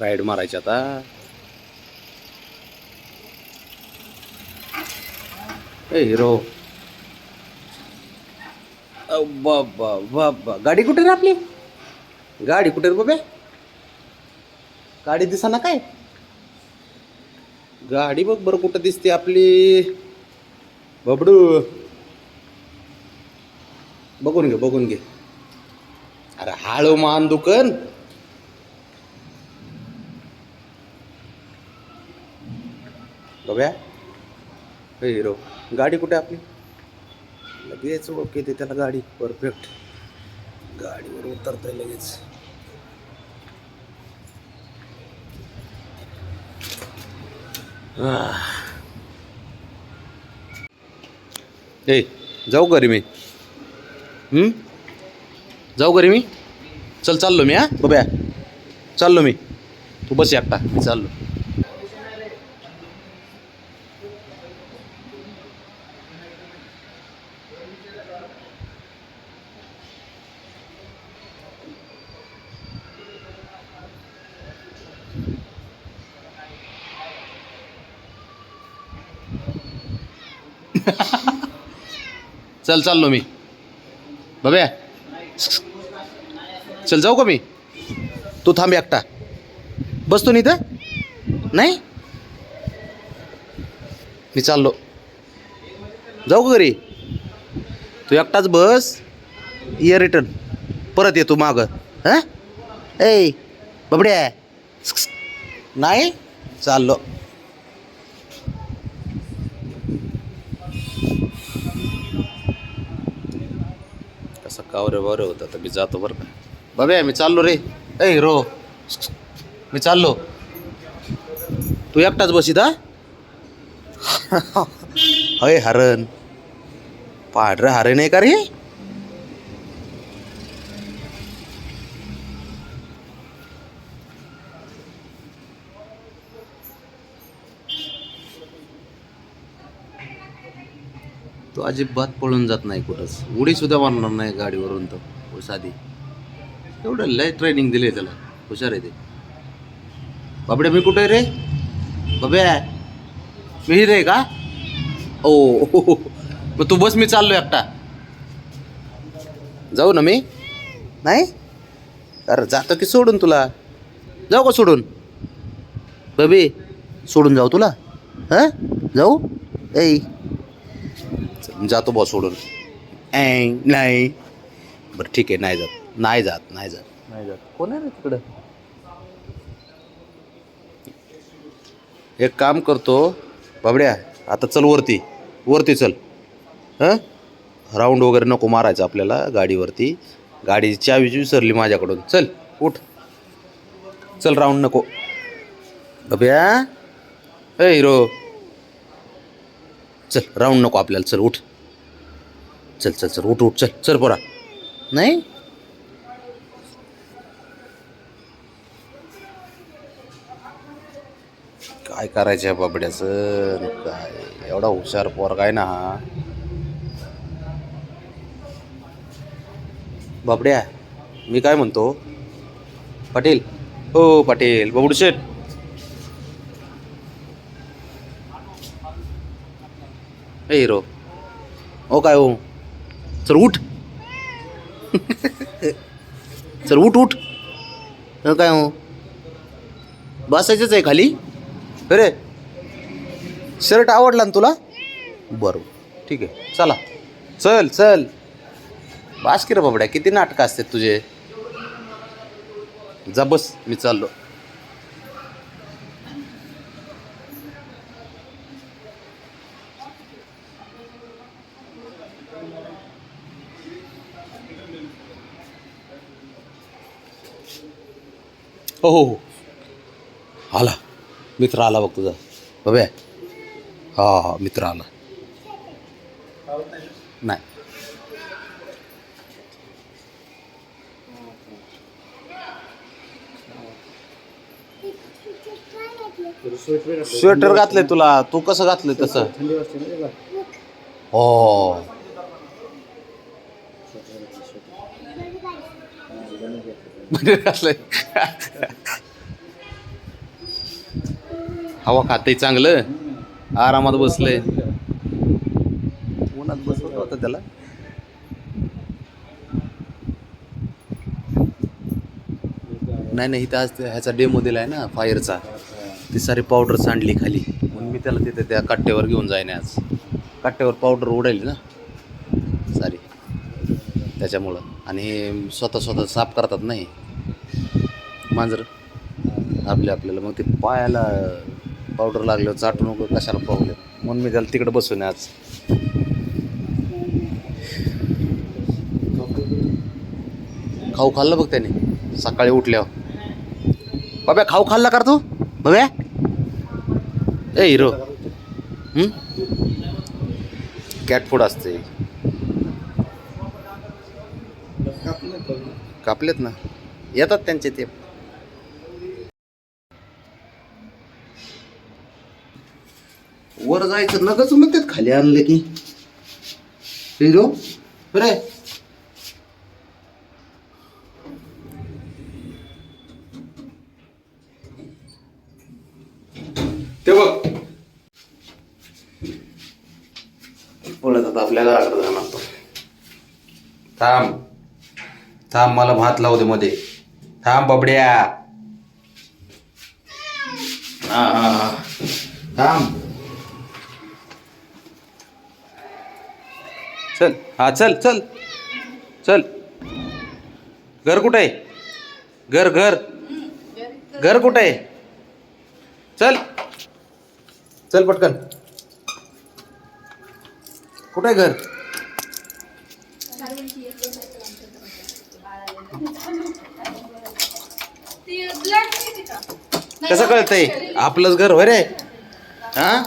Ride मारायची आता. ए hero, बाबा बाबा, गाडी कुठे रे आपली? गाडी कुठे रे बाबे? गाडी दिसा ना काय? गाडी बघ बरं कुठं दिसते आपली. बबडू, बघून घे बघून घे. अरे हाळू मान दुकान. बघ्या हिरो, गाडी कुठे आपली? लगेच ओळख येते त्याला गाडी. परफेक्ट, गाडीवर उतरतंय लगेच. ए जाऊ घरी मी. जाऊ घरी मी. चल चाललो मी. हा बघ्या, चाललो मी. तू बस एकटा, मी चाललो. चल चाललो मी. बघ्या, चल जाऊ का मी? तू थांब एकटा. बसतो नाही तर नाही. मी चाललो. जाऊ का घरी? तू एकटाच बस. ये रिटर्न. परत ये तू मागं. हां ए बबड्या. नाही चाललो. कसं कावरे बावरे होतं तर मी जातो बरं का. बाबे मी चाललो रे. ए हिरो, मी चाललो. तू एकटाच बसीत. हा अय हरण, पांढरं हरण आहे का रे? तो अजिबात पळून जात नाही कुठंच. उडी सुद्धा मारणार नाही गाडीवरून. तो साधी एवढं लय ट्रेनिंग दिले त्याला. हुशार आहे ते. बाबड्या मी कुठे रे? बाब्या मी रे का? ओ मग तू बस, मी चाललो एकटा. जाऊ ना मी? नाही अरे जातो की सोडून तुला. जाऊ का सोडून? बबी सोडून जाऊ तुला? हां जाऊ. ऐ जातो बॉस सोडून. नाही बरं ठीक आहे. नाही जात नाही जात नाही जात नाही जात. कोण आहे रे तिकडं? एक काम करतो बाबड्या, आता चल वरती. वरती चल. हां राऊंड वगैरे नको मारायचं आपल्याला गाडीवरती. गाडीची चावी विसरली माझ्याकडून. चल उठ. चल राऊंड नको. बाब्या ए हिरो, चल राऊंड नको आपल्याला. चल उठ. चल चल चल उठ उठ. चल चल पोरा. नाही काय करायचं आहे बाबड्याचं? काय एवढा हुशार पोरगा आहे ना हा. बाबड्या मी काय म्हणतो, पाटील हो पाटील, बबडू शेठ. ए हिरो, हो काय हो? चल उठ. चल उठ उठ. हो काय हो? बसायचंच आहे खाली. अरे शर्ट आवडला ना तुला? बरं ठीक आहे. चला चल चल. बास की रे बाबड्या, किती नाटकं असतात तुझे. जा बस, मी चाललो. हो हो हो आला. मित्र आला बघ तुझा बघ्या. हा हा मित्र आला. नाही स्वेटर घातलंय तुला. तू कसं घातलंय तसं? हो घातलंय. हवा खाते चांगलं, आरामात बसलंय. उन्हात बसवलं होतं त्याला. नाही नाही, इथं आज ह्याचा डेमो दिलाय ना फायरचा. ती सारी पावडर सांडली खाली, म्हणून मी त्याला तिथे त्या कट्ट्यावर घेऊन जाईन आज. कट्ट्यावर पावडर उडाली ना सारी, त्याच्यामुळं. आणि हे स्वतः स्वतः साफ करतात नाही मांजर आपल्याला, मग ते पायाला पावडर लागल्यावर चाटू नको कशाला प्रॉब्लेम, म्हणून मी त्याला तिकडे बसून आज. खाऊ खाल्लं बघ त्याने सकाळी उठल्यावर. बाब्या खाऊ खाल्ला कर तू बाब्या? ए हिरो, कॅट फूड असते. कापलेत ना, येतात त्यांचे ते. वर जायचं नगच म्हणतात, खाली आणलं की. हिरो बरे ते बघ पळत आता आपल्याला जाणार तो. थांब थांब, मला भात लावू दे मध्ये. थांब बबड्या. हा हा हा, थांब. चल हा, चल चल चल. घर कुठे आहे? घर घर घर कुठे आहे? चल चल पटकन. कुठे आहे घर? कसं कळतंय आपलंच घर होय रे? हा